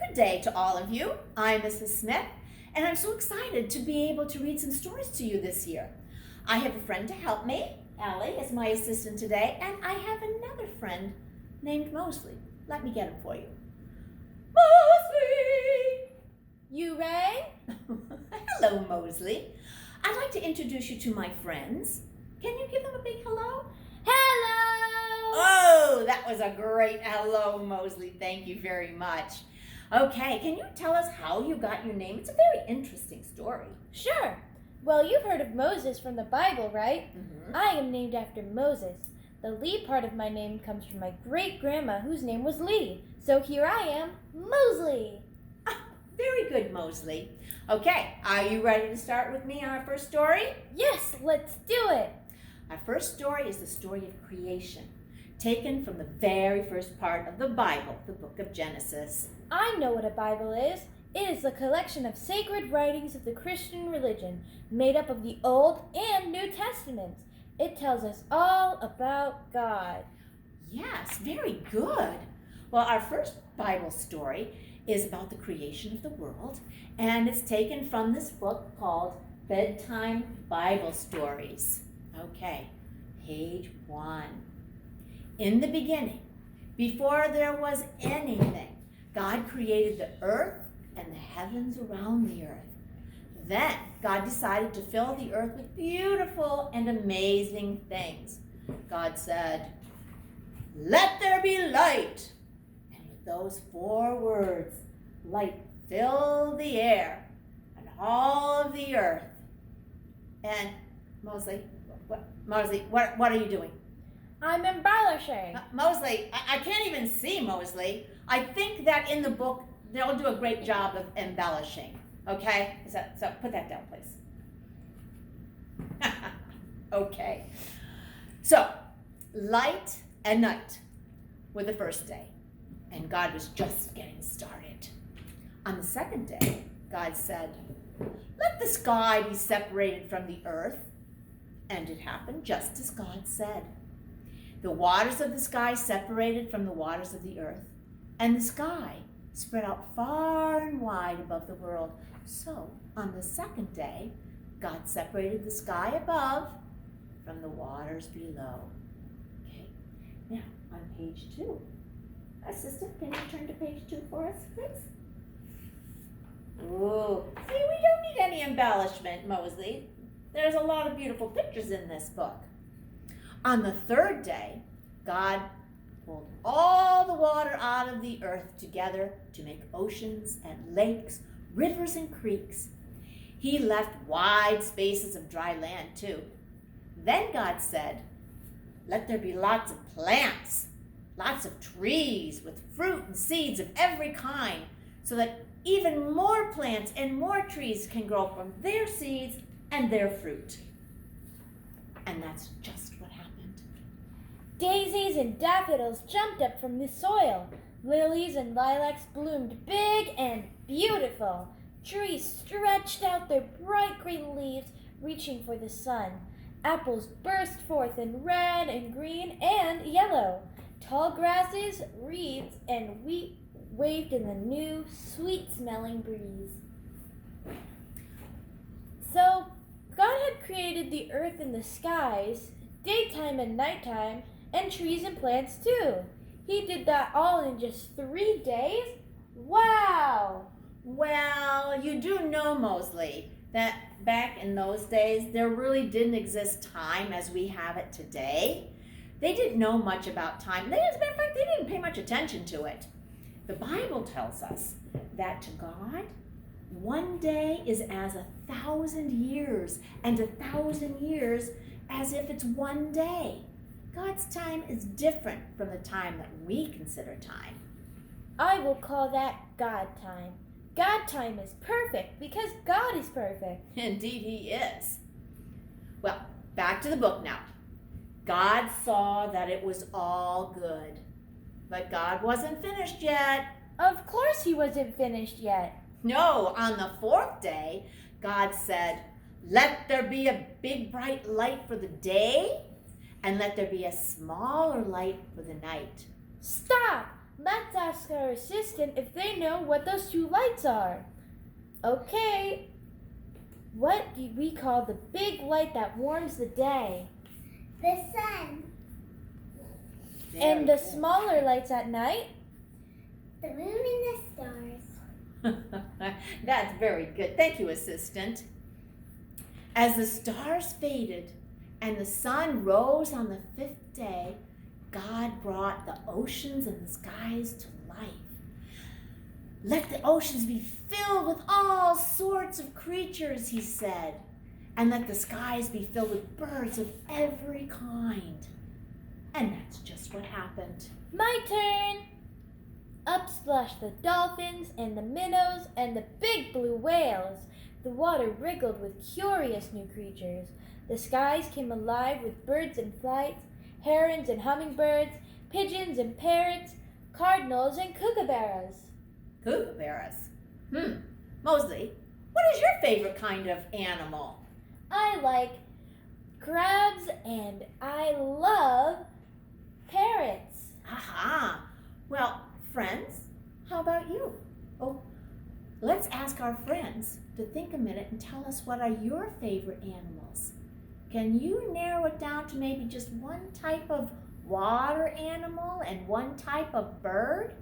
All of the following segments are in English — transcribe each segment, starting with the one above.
Good day to all of you. I'm Mrs. Smith, and I'm so excited to be able to read some stories to you this year. I have a friend to help me. Allie is my assistant today, and I have another friend named Moseley. Let me get him for you. Moseley! You rang? Hello, Moseley. I'd like to introduce you to my friends. Can you give them a big hello? Hello! Oh, that was a great hello, Moseley. Thank you very much. Okay, can you tell us how you got your name? It's a very interesting story. Sure. Well, you've heard of Moses from the Bible, right? Mm-hmm. I am named after Moses. The Lee part of my name comes from my great-grandma, whose name was Lee. So here I am, Moseley. Very good, Moseley. Okay, are you ready to start with me on our first story? Yes, let's do it. Our first story is the story of creation, taken from the very first part of the Bible, the book of Genesis. I know what a Bible is. It is a collection of sacred writings of the Christian religion, made up of the Old and New Testaments. It tells us all about God. Yes, very good. Well, our first Bible story is about the creation of the world, and it's taken from this book called Bedtime Bible Stories. Okay, page 1. In the beginning, before there was anything, God created the earth and the heavens around the earth. Then God decided to fill the earth with beautiful and amazing things. God said, "Let there be light." And with those 4 words, light filled the air and all of the earth. And Moseley, what are you doing? I'm embellishing. Moseley, I can't even see Moseley. I think that in the book, they'll do a great job of embellishing. Okay? So put that down, please. Okay. So, light and night were the first day, and God was just getting started. On the second day, God said, "Let the sky be separated from the earth." And it happened just as God said. The waters of the sky separated from the waters of the earth, and the sky spread out far and wide above the world. So, on the second day, God separated the sky above from the waters below. Okay, now on page 2. Assistant, can you turn to page 2 for us, please? Ooh, see, we don't need any embellishment, Moseley. There's a lot of beautiful pictures in this book. On the third day, God pulled all the water out of the earth together to make oceans and lakes, rivers and creeks. He left wide spaces of dry land too. Then God said, "Let there be lots of plants, lots of trees with fruit and seeds of every kind, so that even more plants and more trees can grow from their seeds and their fruit." And that's just what happened. Daisies and daffodils jumped up from the soil. Lilies and lilacs bloomed big and beautiful. Trees stretched out their bright green leaves, reaching for the sun. Apples burst forth in red and green and yellow. Tall grasses, reeds, and wheat waved in the new, sweet-smelling breeze. So, God had created the earth and the skies, daytime and nighttime, and trees and plants too. He did that all in just 3 days? Wow! Well, you do know, Moseley, that back in those days, there really didn't exist time as we have it today. They didn't know much about time. As a matter of fact, they didn't pay much attention to it. The Bible tells us that to God, 1 day is as 1,000 years, and 1,000 years as if it's 1 day. God's time is different from the time that we consider time. I will call that God time. God time is perfect because God is perfect. Indeed, He is. Well, back to the book now. God saw that it was all good, but God wasn't finished yet. Of course He wasn't finished yet. No, on the 4th day, God said, "Let there be a big bright light for the day, and let there be a smaller light for the night." Stop! Let's ask our assistant if they know what those two lights are. Okay. What do we call the big light that warms the day? The sun. And the smaller lights at night? The moon and the stars. That's very good. Thank you, assistant. As the stars faded and the sun rose on the fifth day, God brought the oceans and the skies to life. Let the oceans be filled with all sorts of creatures, he said, and let the skies be filled with birds of every kind. And that's just what happened. My turn! Up splashed the dolphins and the minnows and the big blue whales. The water wriggled with curious new creatures. The skies came alive with birds in flight, herons and hummingbirds, pigeons and parrots, cardinals and kookaburras. Kookaburras? Moseley, what is your favorite kind of animal? I like crabs and I love parrots. Aha! Well, friends, how about you? Oh, let's ask our friends to think a minute and tell us what are your favorite animals. Can you narrow it down to maybe just one type of water animal and one type of bird?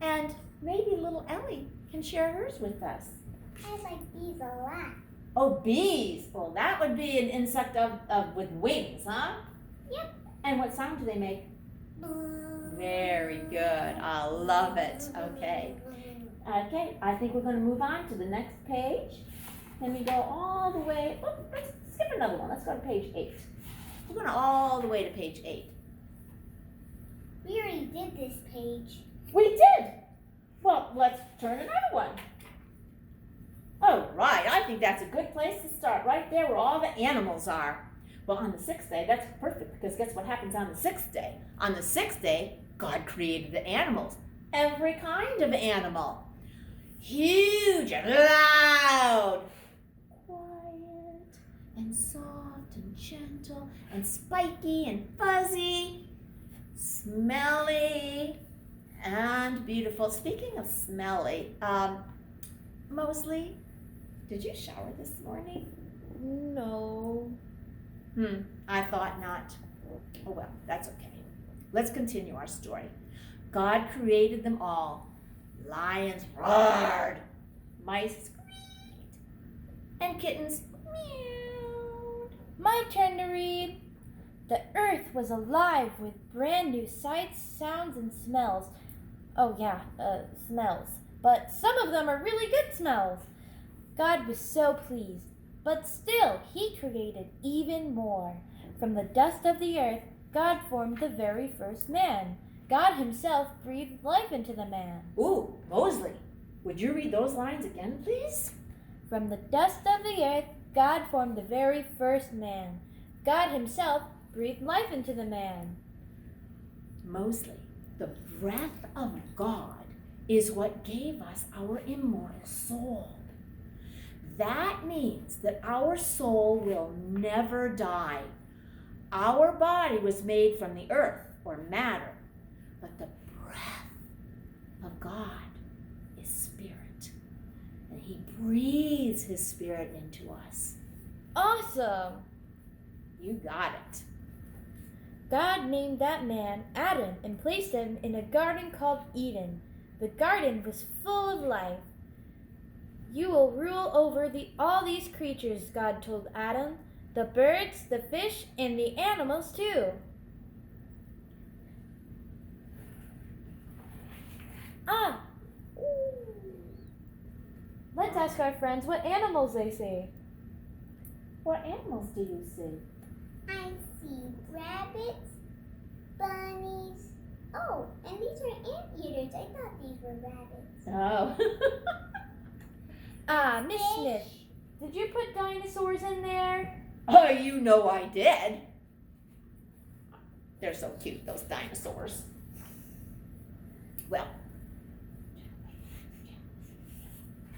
And maybe little Ellie can share hers with us. I like bees a lot. Oh, bees. Well, that would be an insect with wings, huh? Yep. And what sound do they make? Very good. I love it. Okay. Okay, I think we're going to move on to the next page. Let me go all the way. Oh, let's skip another one. Let's go to page 8. We're going all the way to page 8. We already did this page. We did. Well, let's turn another one. All right, I think that's a good place to start, right there where all the animals are. Well, on the 6th day, that's perfect, because guess what happens on the 6th day? On the 6th day, God created the animals, every kind of animal. Huge and loud, quiet and soft and gentle and spiky and fuzzy, smelly and beautiful. Speaking of smelly, Moseley, did you shower this morning? No. I thought not. Oh well, that's okay. Let's continue our story. God created them all. Lions roared, mice squeaked, and kittens meowed. My turn to read. The earth was alive with brand new sights, sounds, and smells. Oh yeah, smells. But some of them are really good smells. God was so pleased. But still, he created even more. From the dust of the earth, God formed the very first man. God himself breathed life into the man. Ooh, Moseley, would you read those lines again, please? From the dust of the earth, God formed the very first man. God himself breathed life into the man. Moseley, the breath of God is what gave us our immortal soul. That means that our soul will never die. Our body was made from the earth, or matter, but the breath of God is spirit, and he breathes his spirit into us. Awesome! You got it. God named that man Adam and placed him in a garden called Eden. The garden was full of life. You will rule over all these creatures, God told Adam, the birds, the fish, and the animals too. Let's ask our friends what animals they see. What animals do you see? I see rabbits, bunnies. Oh, and these are anteaters. I thought these were rabbits. Oh. Miss Smith, did you put dinosaurs in there? Oh, you know I did. They're so cute, those dinosaurs. Well,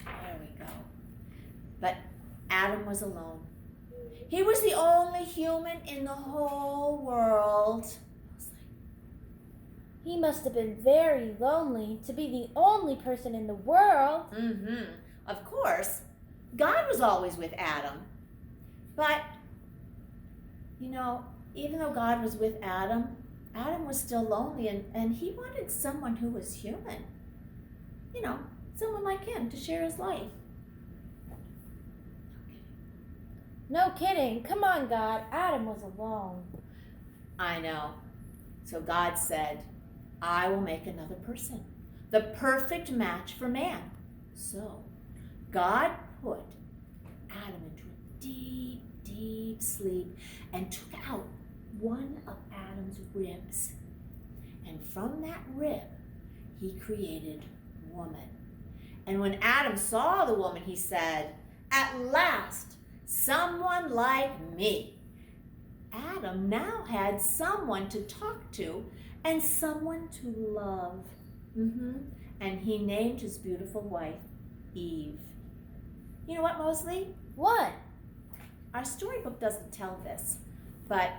there we go. But Adam was alone. He was the only human in the whole world. He must have been very lonely to be the only person in the world. Of course, God was always with Adam. But, even though God was with Adam, Adam was still lonely and he wanted someone who was human. Someone like him to share his life. No kidding. Come on, God. Adam was alone. I know. So God said, I will make another person, the perfect match for man. So God put Adam into a deep, deep sleep and took out one of Adam's ribs. And from that rib, he created woman. And when Adam saw the woman, he said, at last, someone like me. Adam now had someone to talk to and someone to love. And he named his beautiful wife Eve. You know what, Moseley? What? Our storybook doesn't tell this, but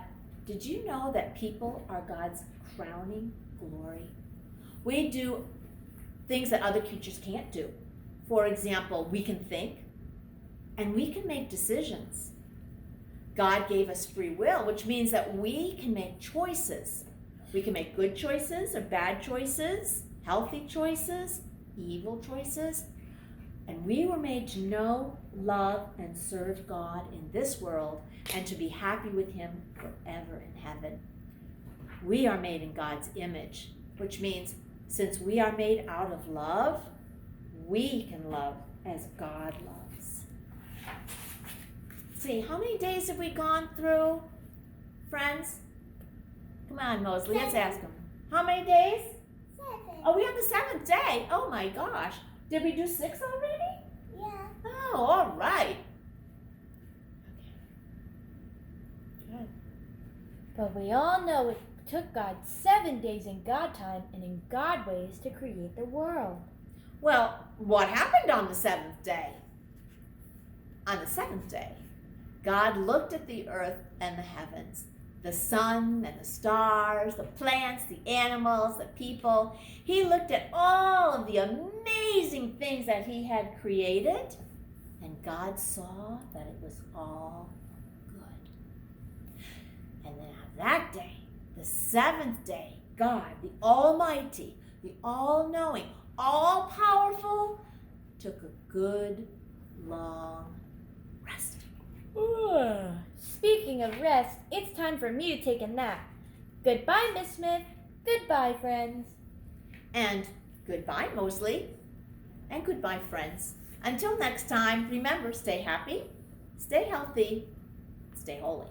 did you know that people are God's crowning glory? We do things that other creatures can't do. For example, we can think and we can make decisions. God gave us free will, which means that we can make choices. We can make good choices or bad choices, healthy choices, evil choices. And we were made to know, love, and serve God in this world and to be happy with Him forever in heaven. We are made in God's image, which means since we are made out of love, we can love as God loves. See, how many days have we gone through, friends? Come on, Moseley, let's ask them. How many days? 7. Oh, we're on the 7th day. Oh my gosh. Did we do 6 already? Yeah. Oh, all right. Okay. Good. But we all know it took God 7 days in God time and in God ways to create the world. Well, what happened on the 7th day? On the 7th day, God looked at the earth and the heavens, the sun and the stars, the plants, the animals, the people. He looked at all of the amazing things that He had created, and God saw that it was all good. And then on that day, the 7th day, God, the Almighty, the All-Knowing, All-Powerful, took a good, long rest. Speaking of rest, it's time for me to take a nap. Goodbye, Miss Smith. Goodbye, friends. And goodbye, Moseley. And goodbye, friends. Until next time, remember, stay happy, stay healthy, stay holy.